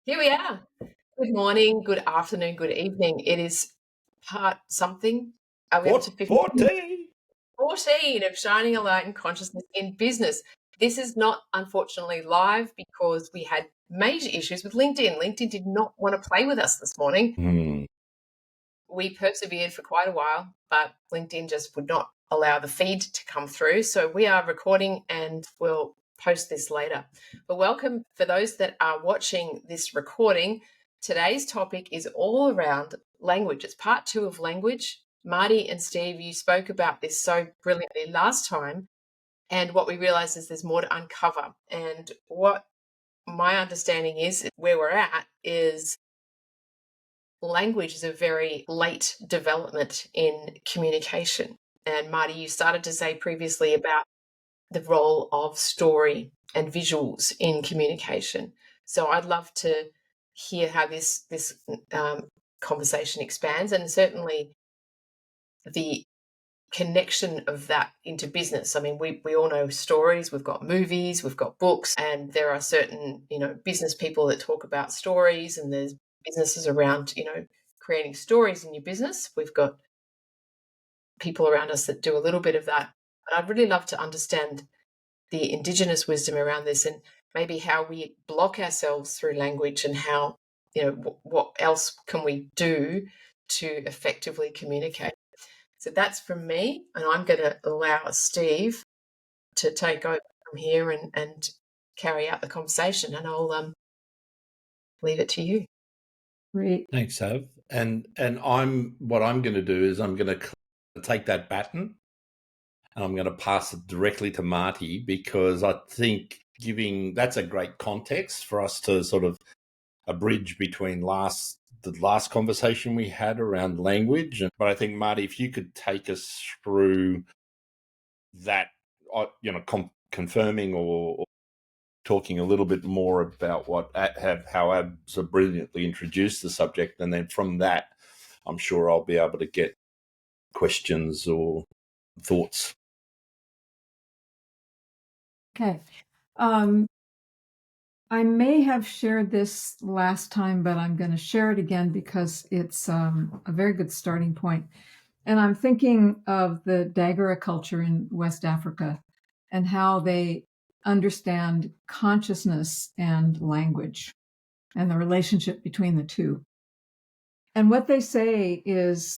Here we are. Good morning, good afternoon, good evening. It is part something. Are we up to 15? 40. 14 of Shining a Light and Consciousness in Business. This is not, unfortunately, live because we had major issues with LinkedIn. LinkedIn did not want to play with us this morning. We persevered for quite a while, but LinkedIn just would not allow the feed to come through. So we are recording and we'll post this later. But welcome for those that are watching this recording. Today's topic is all around language. It's part 2 of language. Marty and Steve, you spoke about this so brilliantly last time. And what we realized is there's more to uncover. And what my understanding is, where we're at, is language is a very late development in communication. And Marty, you started to say previously about the role of story and visuals in communication. So I'd love to hear how this conversation expands, and certainly the connection of that into business. I mean, we all know stories, we've got movies, we've got books, and there are certain, business people that talk about stories, and there's businesses around, creating stories in your business. We've got people around us that do a little bit of that. But I'd really love to understand the Indigenous wisdom around this and maybe how we block ourselves through language and how, what else can we do to effectively communicate. So that's from me, and I'm going to allow Steve to take over from here and carry out the conversation, and I'll leave it to you. Great. Thanks, Sav. And what I'm going to do is I'm going to take that baton and I'm going to pass it directly to Marti, because I think that's a great context for us to sort of a bridge between the last conversation we had around language. But I think, Marti, if you could take us through that, confirming or talking a little bit more about how Ab so brilliantly introduced the subject, and then from that, I'm sure I'll be able to get questions or thoughts. Okay. I may have shared this last time, but I'm going to share it again because it's a very good starting point. And I'm thinking of the Dagara culture in West Africa and how they understand consciousness and language and the relationship between the two. And what they say is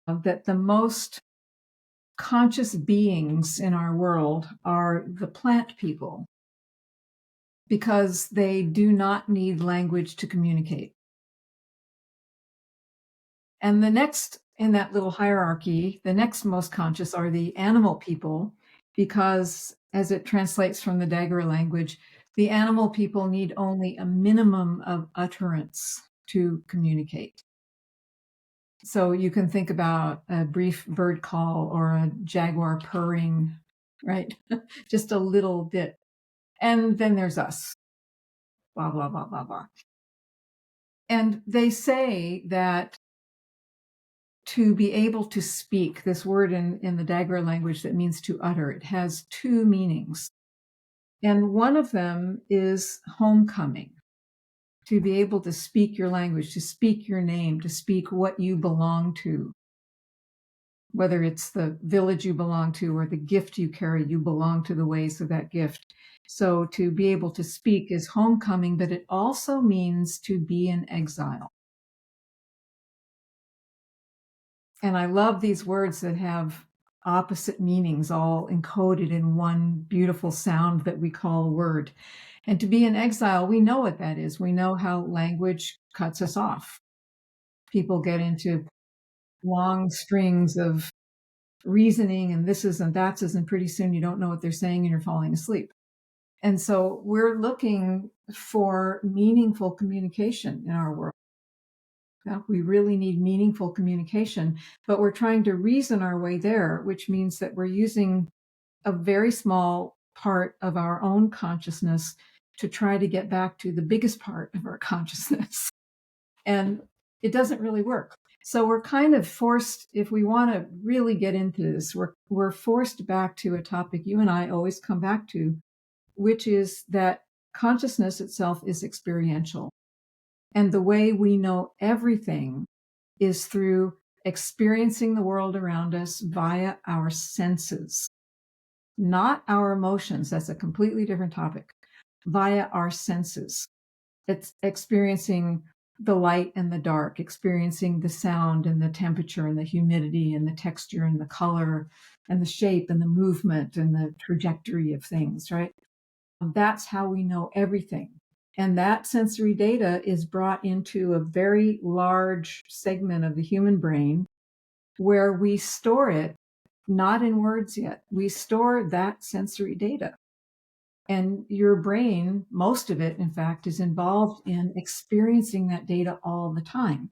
that the most conscious beings in our world are the plant people, because they do not need language to communicate. And the next in that little hierarchy, the next most conscious are the animal people, because as it translates from the Dagara language, the animal people need only a minimum of utterance to communicate. So you can think about a brief bird call or a jaguar purring, right? Just a little bit. And then there's us, blah, blah, blah, blah, blah. And they say that to be able to speak, this word in the Dagara language that means to utter, it has two meanings. And one of them is homecoming, to be able to speak your language, to speak your name, to speak what you belong to. Whether it's the village you belong to or the gift you carry, you belong to the ways of that gift. So to be able to speak is homecoming, but it also means to be in exile. And I love these words that have opposite meanings all encoded in one beautiful sound that we call a word. And to be in exile, we know what that is. We know how language cuts us off. People get into long strings of reasoning and this is and that's is, and pretty soon you don't know what they're saying and you're falling asleep. And so we're looking for meaningful communication in our world. We really need meaningful communication, but we're trying to reason our way there, which means that we're using a very small part of our own consciousness to try to get back to the biggest part of our consciousness. And it doesn't really work. So we're kind of forced, if we want to really get into this, we're forced back to a topic you and I always come back to, which is that consciousness itself is experiential. And the way we know everything is through experiencing the world around us via our senses, not our emotions. That's a completely different topic. Via our senses. It's experiencing the light and the dark, experiencing the sound and the temperature and the humidity and the texture and the color and the shape and the movement and the trajectory of things, right? That's how we know everything. And that sensory data is brought into a very large segment of the human brain where we store it, not in words yet. We store that sensory data. And your brain, most of it, in fact, is involved in experiencing that data all the time.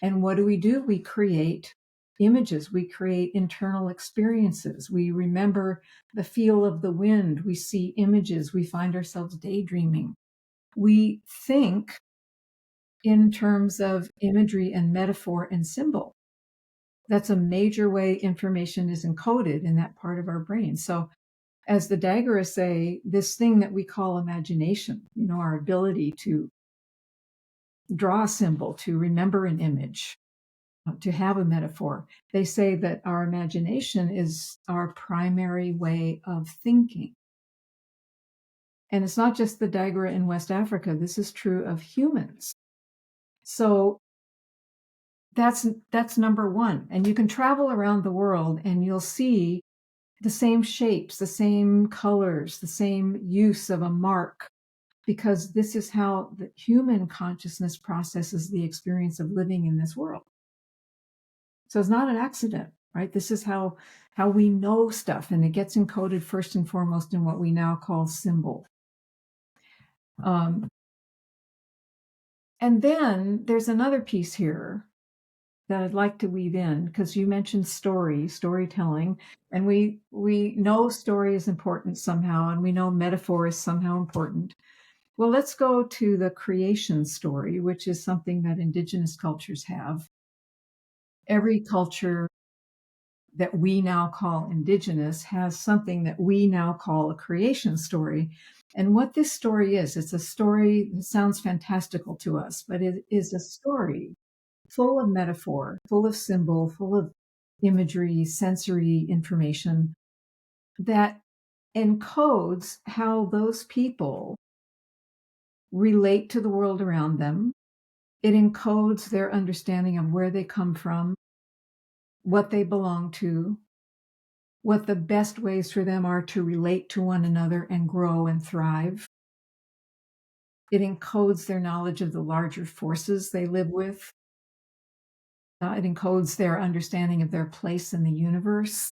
And what do? We create images, we create internal experiences. We remember the feel of the wind, we see images, we find ourselves daydreaming. We think in terms of imagery and metaphor and symbol. That's a major way information is encoded in that part of our brain. So as the Daggerists say, this thing that we call imagination, our ability to draw a symbol, to remember an image, to have a metaphor, they say that our imagination is our primary way of thinking. And it's not just the Daguerre in West Africa. This is true of humans. So that's number one. And you can travel around the world and you'll see the same shapes, the same colors, the same use of a mark, because this is how the human consciousness processes the experience of living in this world. So it's not an accident, right? This is how we know stuff, and it gets encoded first and foremost in what we now call symbol. And then there's another piece here that I'd like to weave in, because you mentioned storytelling, and we know story is important somehow, and we know metaphor is somehow important. Well, let's go to the creation story, which is something that indigenous cultures have. Every culture that we now call indigenous has something that we now call a creation story. And what this story is, it's a story that sounds fantastical to us, but it is a story full of metaphor, full of symbol, full of imagery, sensory information that encodes how those people relate to the world around them. It encodes their understanding of where they come from, what they belong to, what the best ways for them are to relate to one another and grow and thrive. It encodes their knowledge of the larger forces they live with. It encodes their understanding of their place in the universe.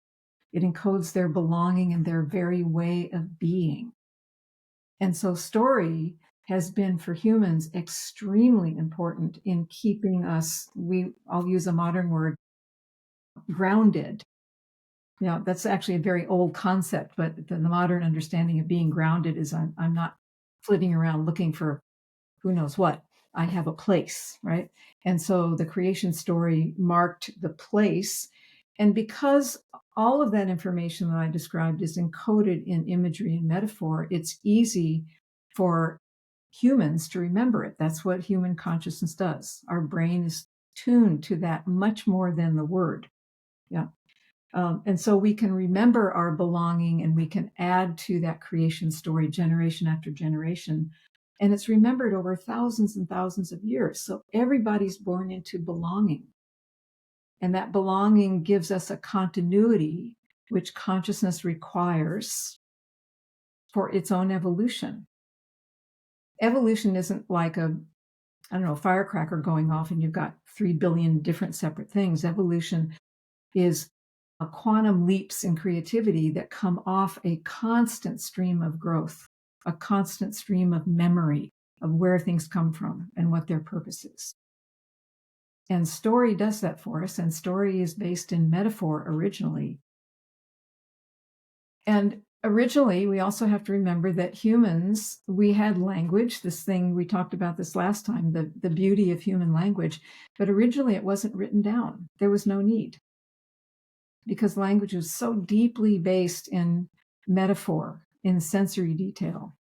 It encodes their belonging and their very way of being. And so story has been for humans extremely important in keeping us, I'll use a modern word, grounded. That's actually a very old concept, but the modern understanding of being grounded is I'm not flitting around looking for who knows what. I have a place, right? And so the creation story marked the place. And because all of that information that I described is encoded in imagery and metaphor, it's easy for humans to remember it. That's what human consciousness does. Our brain is tuned to that much more than the word. Yeah. And so we can remember our belonging, and we can add to that creation story generation after generation. And it's remembered over thousands and thousands of years. So everybody's born into belonging. And that belonging gives us a continuity which consciousness requires for its own evolution. Evolution isn't like a firecracker going off and you've got 3 billion different separate things. Evolution is a quantum leaps in creativity that come off a constant stream of growth, a constant stream of memory of where things come from and what their purpose is. And story does that for us, and story is based in metaphor originally. And originally, we also have to remember that humans, we had language, this thing, we talked about this last time, the beauty of human language, but originally it wasn't written down. There was no need, because language was so deeply based in metaphor, in sensory detail,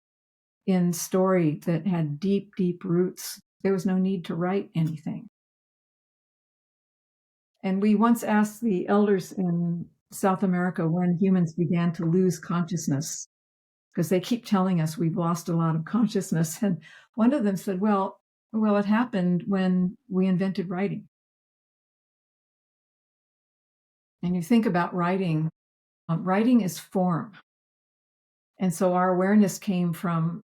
in story that had deep, deep roots there was no need to write anything. And we once asked the elders in South America when humans began to lose consciousness, because they keep telling us we've lost a lot of consciousness. And one of them said, well, it happened when we invented writing. And you think about writing, writing is form. And so our awareness came from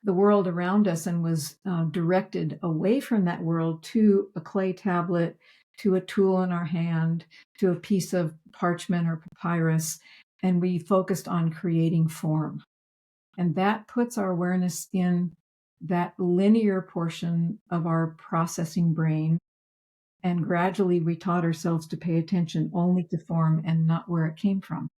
the world around us and was directed away from that world to a clay tablet, to a tool in our hand, to a piece of parchment or papyrus. And we focused on creating form. And that puts our awareness in that linear portion of our processing brain. And gradually we taught ourselves to pay attention only to form and not where it came from.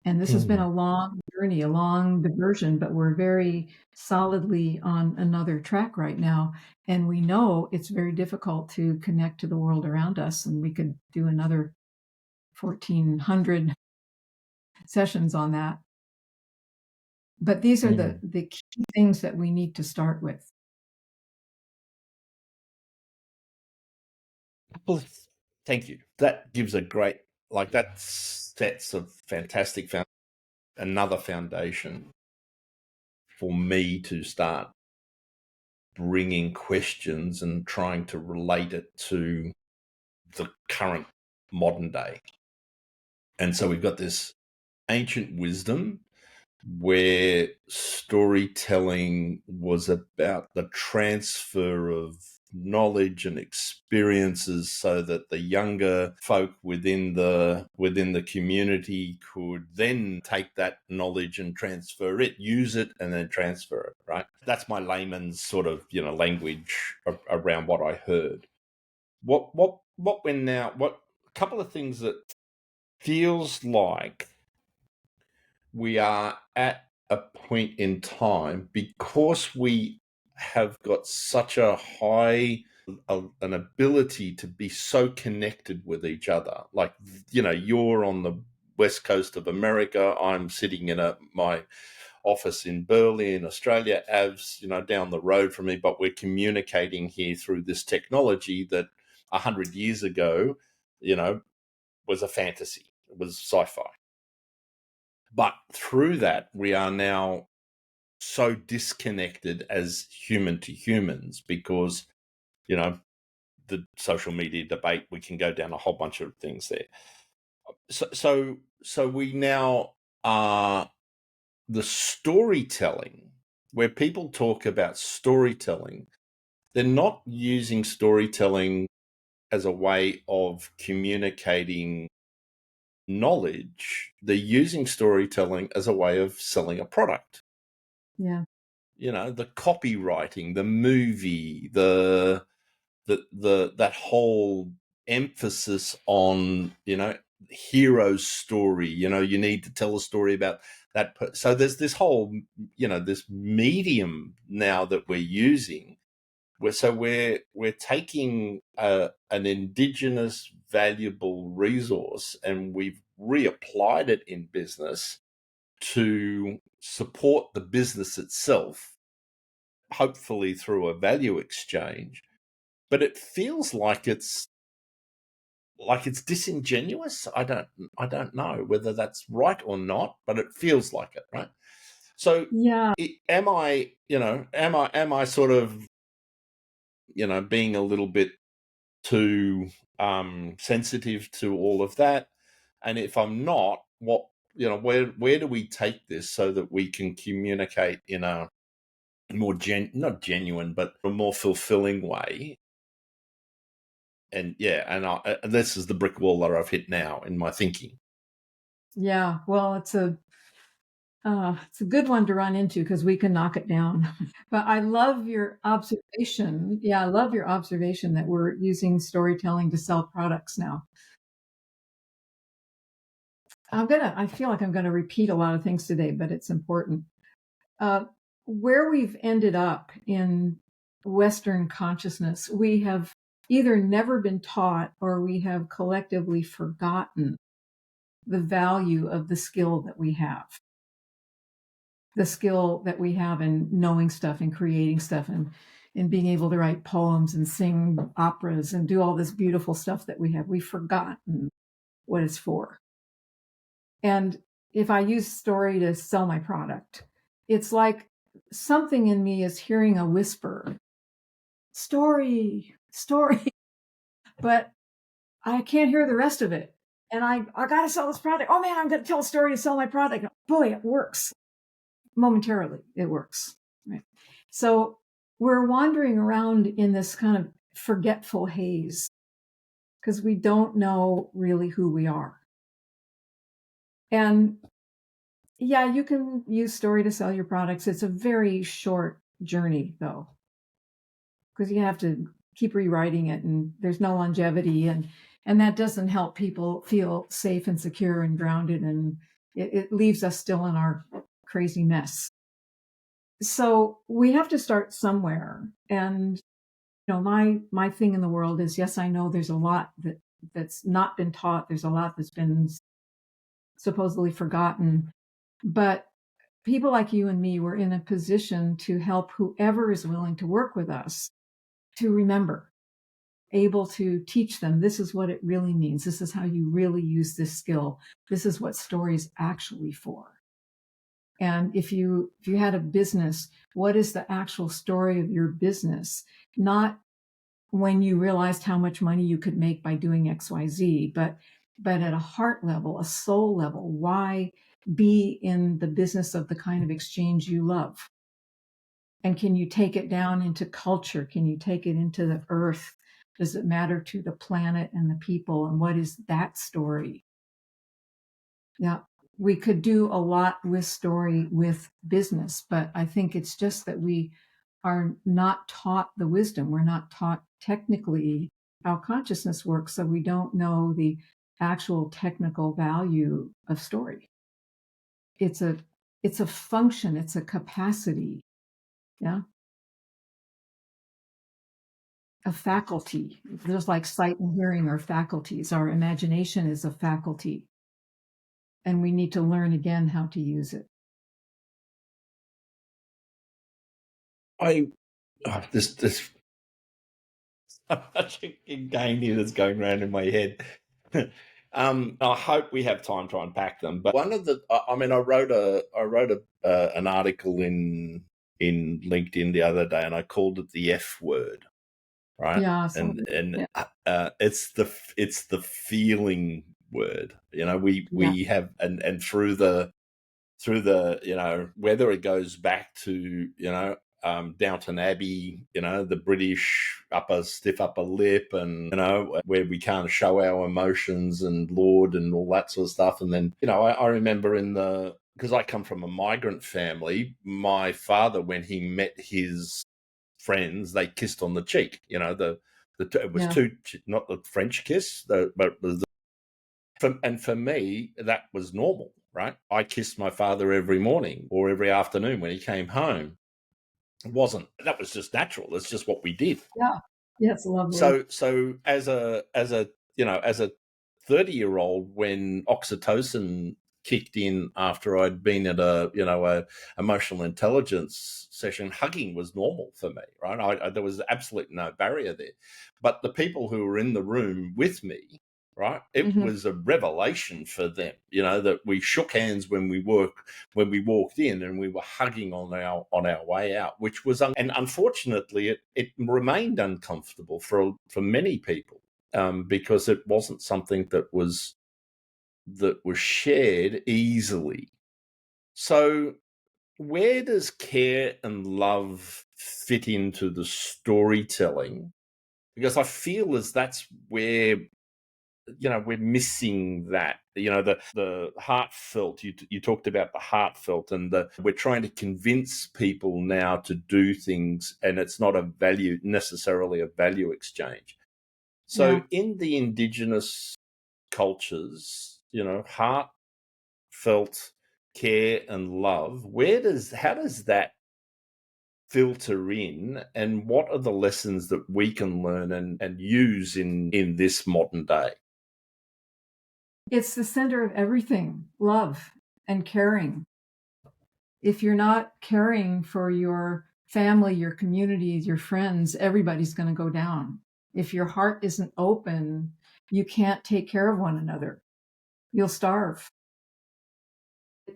And this has been a long journey, a long diversion, but we're very solidly on another track right now. And we know it's very difficult to connect to the world around us. And we could do another 1,400 sessions on that. But these are the key things that we need to start with. Well, thank you. That gives a great, that sets a fantastic another foundation for me to start bringing questions and trying to relate it to the current modern day. And so we've got this ancient wisdom where storytelling was about the transfer of knowledge and experiences so that the younger folk within the community could then take that knowledge and transfer it, use it, and then transfer it, right? That's my layman's sort of, language around what I heard. What a couple of things that feels like we are at a point in time, because we have got such a high an ability to be so connected with each other. Like, you're on the west coast of America, I'm sitting in my office in Berlin, Australia. Av's down the road from me, but we're communicating here through this technology that 100 years ago was a fantasy. It was sci-fi. But through that, we are now so disconnected as human to humans because, the social media debate, we can go down a whole bunch of things there. So we now are the storytelling, where people talk about storytelling, they're not using storytelling as a way of communicating knowledge. They're using storytelling as a way of selling a product. Yeah. The copywriting, the movie, that whole emphasis on, hero's story. You need to tell a story about that. So there's this whole, this medium now that we're using. We're taking an indigenous valuable resource and we've reapplied it in business to support the business itself, hopefully through a value exchange. But it feels like it's disingenuous. I don't know whether that's right or not, but it feels like it, right? So yeah, am I sort of being a little bit too sensitive to all of that? And if I'm not, what where do we take this so that we can communicate in a more not genuine, but a more fulfilling way? And and this is the brick wall that I've hit now in my thinking. Yeah, well, it's a good one to run into because we can knock it down. But I love your observation. Yeah, I love your observation that we're using storytelling to sell products now. I feel like I'm going to repeat a lot of things today, but it's important. Where we've ended up in Western consciousness, we have either never been taught or we have collectively forgotten the value of the skill that we have. the skill that we have in knowing stuff and creating stuff and being able to write poems and sing operas and do all this beautiful stuff that we have. We've forgotten what it's for. And if I use story to sell my product, it's like something in me is hearing a whisper, story, story, but I can't hear the rest of it. And I got to sell this product. Oh man, I'm going to tell a story to sell my product. Boy, it works. Momentarily, it works. Right. So we're wandering around in this kind of forgetful haze because we don't know really who we are. And yeah, you can use story to sell your products. It's a very short journey, though, because you have to keep rewriting it, and there's no longevity, and that doesn't help people feel safe and secure and grounded, and it leaves us still in our crazy mess. So we have to start somewhere. And my thing in the world is, yes, I know there's a lot that's not been taught. There's a lot that's been supposedly forgotten, but people like you and me were in a position to help whoever is willing to work with us to remember, able to teach them, this is what it really means. This is how you really use this skill. This is what story is actually for. And if you had a business, what is the actual story of your business? Not when you realized how much money you could make by doing XYZ, but at a heart level, a soul level, why be in the business of the kind of exchange you love? And can you take it down into culture? Can you take it into the earth? Does it matter to the planet and the people? And what is that story? Yeah, we could do a lot with story, with business, but I think it's just that we are not taught the wisdom. We're not taught technically how consciousness works, so we don't know the actual technical value of story. It's a function, it's a capacity, yeah, a faculty. Just like sight and hearing are faculties, our imagination is a faculty, and we need to learn again how to use it. This so much game here that's going around in my head. I hope we have time to unpack them. But one of the, I mean, I wrote an article in LinkedIn the other day, and I called it the F word, right? Yeah, it's the feeling word. We have, and through the whether it goes back to Downton Abbey, the British stiff upper lip, and where we can't show our emotions and Lord and all that sort of stuff. And then I remember because I come from a migrant family, my father, when he met his friends, they kissed on the cheek. It was not the French kiss, but for me, that was normal, right? I kissed my father every morning or every afternoon when he came home. That was just natural. That's just what we did. Yeah. It's lovely. So as a 30-year-old, when oxytocin kicked in after I'd been at a emotional intelligence session, hugging was normal for me, right? There was absolutely no barrier there. But the people who were in the room with me, right, it was a revelation for them, that we shook hands when we walked in, and we were hugging on our way out, which was and unfortunately it remained uncomfortable for many people, because it wasn't something that was shared easily. So where does care and love fit into the storytelling? Because I feel as that's where we're missing that. The heartfelt, you talked about the heartfelt, and we're trying to convince people now to do things, and it's not necessarily a value exchange. So in the indigenous cultures, heartfelt care and love, how does that filter in, and what are the lessons that we can learn and use in this modern day? It's the center of everything, love and caring. If you're not caring for your family, your communities, your friends, everybody's going to go down. If your heart isn't open, you can't take care of one another. You'll starve.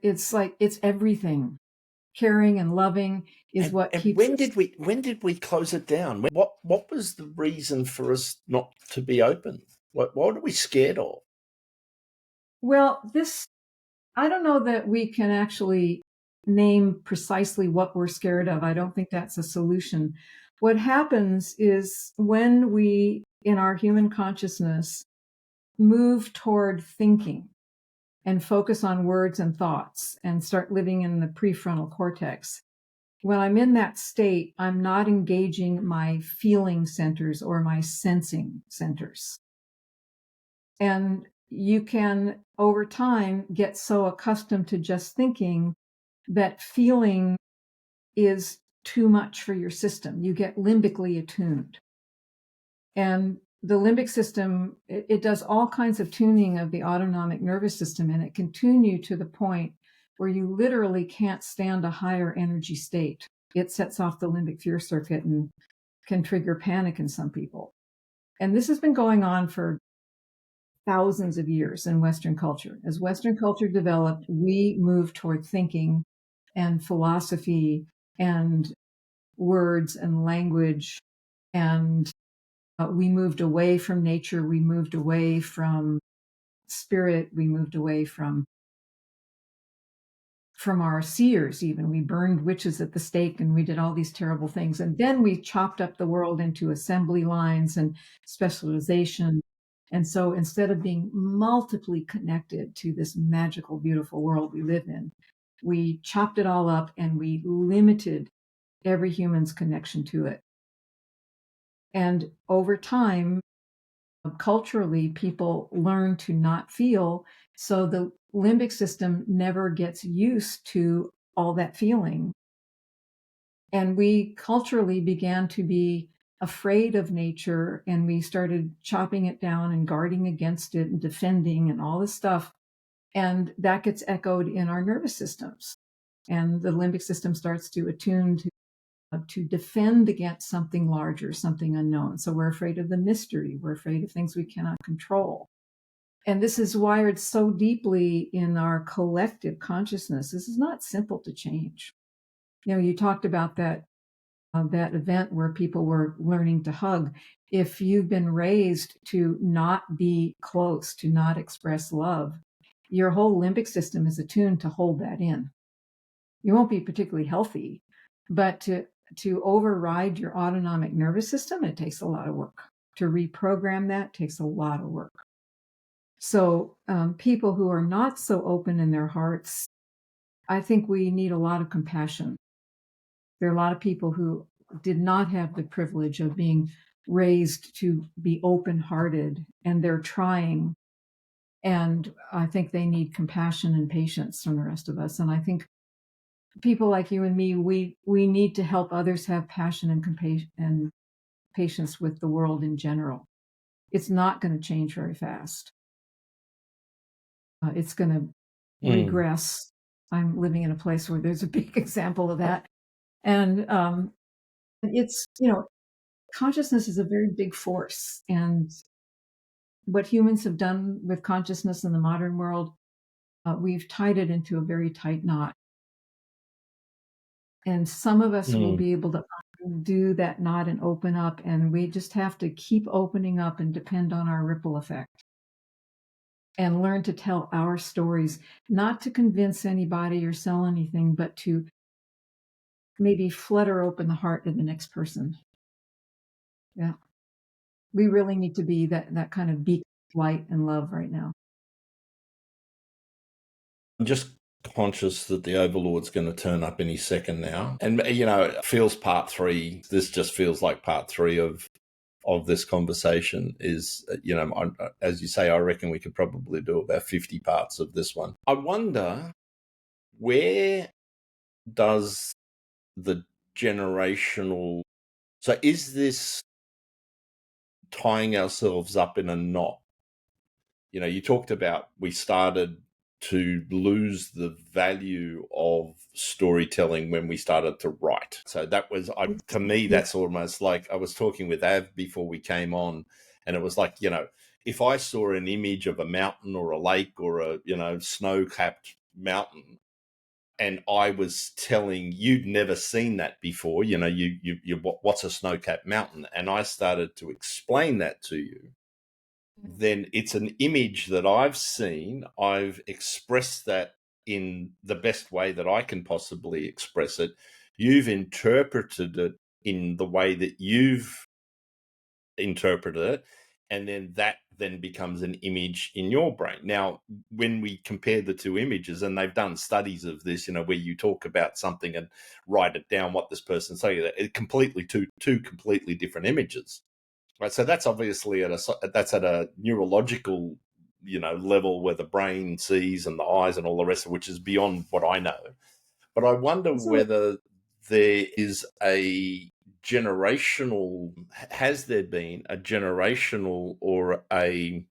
It's like, it's everything. Caring and loving is what keeps when us. when did we close it down? What was the reason for us not to be open? What are we scared of? Well, I don't know that we can actually name precisely what we're scared of. I don't think that's a solution. What happens is when we, in our human consciousness, move toward thinking and focus on words and thoughts and start living in the prefrontal cortex, when I'm in that state, I'm not engaging my feeling centers or my sensing centers. And you can, over time, get so accustomed to just thinking that feeling is too much for your system. You get limbically attuned. And the limbic system, it does all kinds of tuning of the autonomic nervous system, and it can tune you to the point where you literally can't stand a higher energy state. It sets off the limbic fear circuit and can trigger panic in some people. And this has been going on for thousands of years in Western culture. As Western culture developed, we moved toward thinking and philosophy and words and language. And we moved away from nature. We moved away from spirit. We moved away from our seers even. We burned witches at the stake and we did all these terrible things. And then we chopped up the world into assembly lines and specialization. And so instead of being multiply connected to this magical, beautiful world we live in, we chopped it all up and we limited every human's connection to it. And over time, culturally, people learn to not feel. So the limbic system never gets used to all that feeling. And we culturally began to be afraid of nature, and we started chopping it down and guarding against it and defending and all this stuff. And that gets echoed in our nervous systems. And the limbic system starts to attune to defend against something larger, something unknown. So we're afraid of the mystery. We're afraid of things we cannot control. And this is wired so deeply in our collective consciousness. This is not simple to change. You know, you talked about that event where people were learning to hug. If you've been raised to not be close, to not express love, your whole limbic system is attuned to hold that in. You won't be particularly healthy, but to override your autonomic nervous system, it takes a lot of work. To reprogram that takes a lot of work. So people who are not so open in their hearts, I think we need a lot of compassion. There are a lot of people who did not have the privilege of being raised to be open-hearted, and they're trying. And I think they need compassion and patience from the rest of us. And I think people like you and me, we need to help others have passion and patience with the world in general. It's not going to change very fast. It's going to regress. I'm living in a place where there's a big example of that. And it's, consciousness is a very big force. And what humans have done with consciousness in the modern world, we've tied it into a very tight knot. And some of us will be able to do that knot and open up. And we just have to keep opening up and depend on our ripple effect. And learn to tell our stories, not to convince anybody or sell anything, but to maybe flutter open the heart of the next person. Yeah. We really need to be that kind of beacon of light and love right now. I'm just conscious that the Overlord's going to turn up any second now. And, it feels part 3. This just feels like part 3 of this conversation is, as you say, I reckon we could probably do about 50 parts of this one. I wonder, where does the generational... So is this tying ourselves up in a knot? You talked about we started to lose the value of storytelling when we started to write. So that was, to me, that's almost like I was talking with Av before we came on, and it was like, if I saw an image of a mountain or a lake or a, snow-capped mountain, and I was telling you'd never seen that before, what's a snow-capped mountain? And I started to explain that to you. Then it's an image that I've seen. I've expressed that in the best way that I can possibly express it. You've interpreted it in the way that you've interpreted it. And then that then becomes an image in your brain. Now, when we compare the two images, and they've done studies of this, where you talk about something and write it down, what this person's saying, it completely two completely different images. Right, so that's obviously at a neurological, level where the brain sees and the eyes and all the rest of it, which is beyond what I know. But I wonder whether there is has there been a generational or a,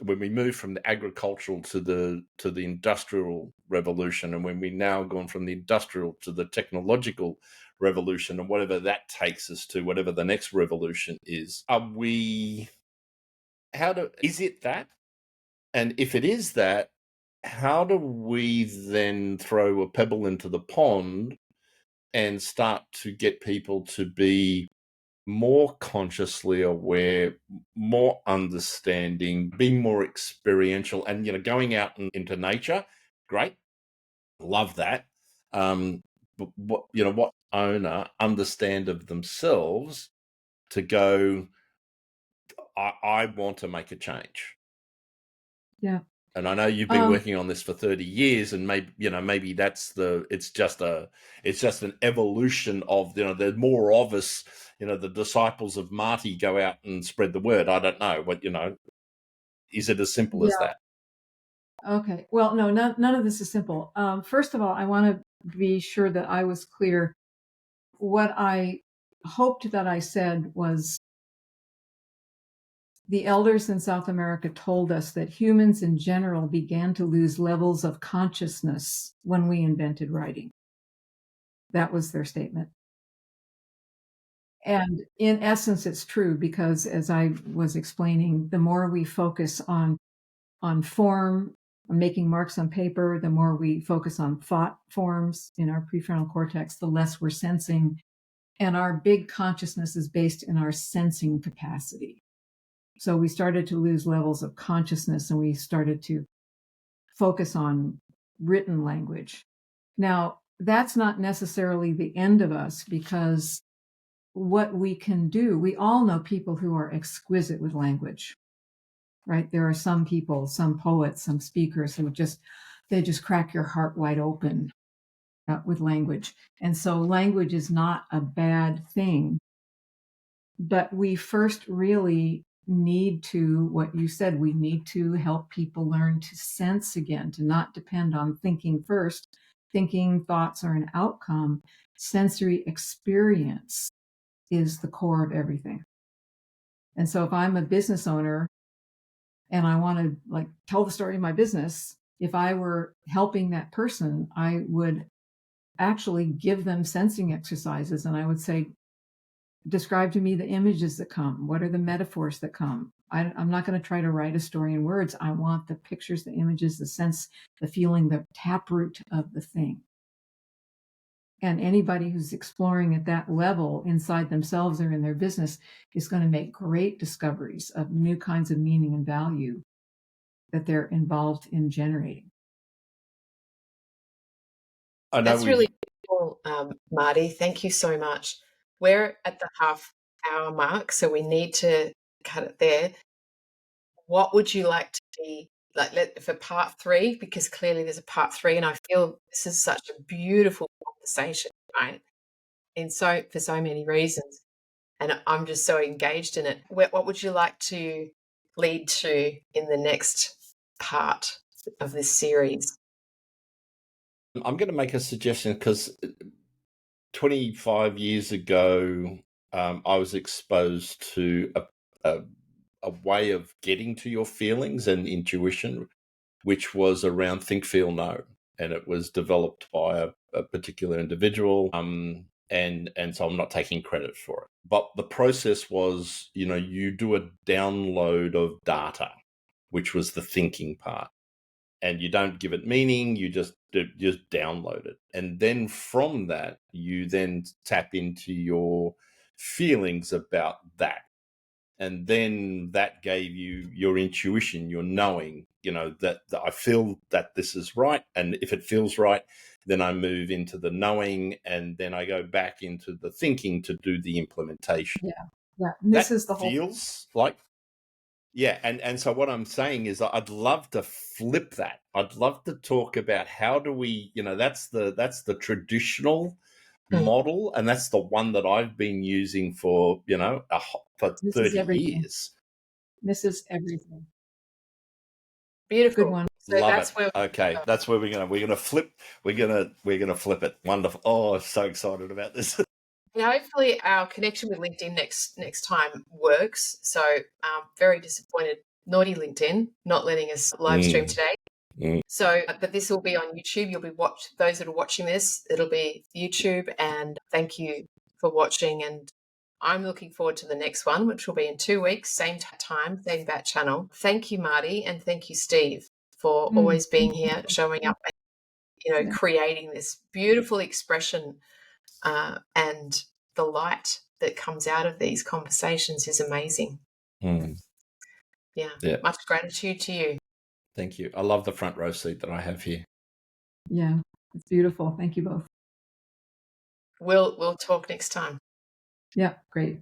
when we moved from the agricultural to the industrial revolution, and when we now gone from the industrial to the technological revolution, and whatever that takes us to, whatever the next revolution is, is it that? And if it is that, how do we then throw a pebble into the pond and start to get people to be more consciously aware, more understanding, being more experiential, and going out into nature? Great, love that. But what owner understand of themselves to go, I want to make a change. Yeah. And I know you've been working on this for 30 years, and maybe it's just an evolution of, there's more of us, the disciples of Marti go out and spread the word. I don't know, but is it as simple as that? Okay. Well, no, none of this is simple. First of all, I want to be sure that I was clear. What I hoped that I said was, the elders in South America told us that humans in general began to lose levels of consciousness when we invented writing. That was their statement. And in essence, it's true, because as I was explaining, the more we focus on form, making marks on paper, the more we focus on thought forms in our prefrontal cortex, the less we're sensing. And our big consciousness is based in our sensing capacity. So we started to lose levels of consciousness, and we started to focus on written language. Now, that's not necessarily the end of us, because what we can do, we all know people who are exquisite with language, right? There are some people, some poets, some speakers who they just crack your heart wide open with language. And so language is not a bad thing, but we first really need to, what you said, we need to help people learn to sense again, to not depend on thinking first. Thinking thoughts are an outcome. Sensory experience is the core of everything. And so if I'm a business owner and I want to tell the story of my business, if I were helping that person, I would actually give them sensing exercises, and I would say, describe to me the images that come. What are the metaphors that come? I'm not going to try to write a story in words. I want the pictures, the images, the sense, the feeling, the taproot of the thing. And anybody who's exploring at that level inside themselves or in their business is going to make great discoveries of new kinds of meaning and value that they're involved in generating. That's really cool, Marti. Thank you so much. We're at the half-hour mark, so we need to cut it there. What would you like to be for part 3? Because clearly there's a part 3, and I feel this is such a beautiful conversation, right? For so many reasons, and I'm just so engaged in it. What would you like to lead to in the next part of this series? I'm going to make a suggestion, because 25 years ago, I was exposed to way of getting to your feelings and intuition, which was around think, feel, know. And it was developed by a particular individual. And so I'm not taking credit for it. But the process was, you do a download of data, which was the thinking part. And you don't give it meaning, you just download it. And then from that, you then tap into your feelings about that. And then that gave you your intuition, your knowing, that I feel that this is right. And if it feels right, then I move into the knowing, and then I go back into the thinking to do the implementation. Yeah. And this is the whole feels like, yeah. And so what I'm saying is I'd love to flip that. I'd love to talk about how do we, that's the traditional model, and that's the one that I've been using for, for 30 years. This is everything. Beautiful. Good one. So Love that's it. where Okay, that's where we're gonna flip. We're gonna flip it. Wonderful. Oh, I'm so excited about this. hopefully our connection with LinkedIn next time works. So very disappointed, naughty LinkedIn, not letting us live stream today. So, but this will be on YouTube. You'll be those that are watching this, it'll be YouTube. And thank you for watching. And I'm looking forward to the next one, which will be in 2 weeks, same time, same bat channel. Thank you, Marti, and thank you, Steve, for always being here, showing up, creating this beautiful expression, and the light that comes out of these conversations is amazing. Yeah. Much gratitude to you. Thank you. I love the front row seat that I have here. Yeah, it's beautiful. Thank you both. We'll talk next time. Yeah, great.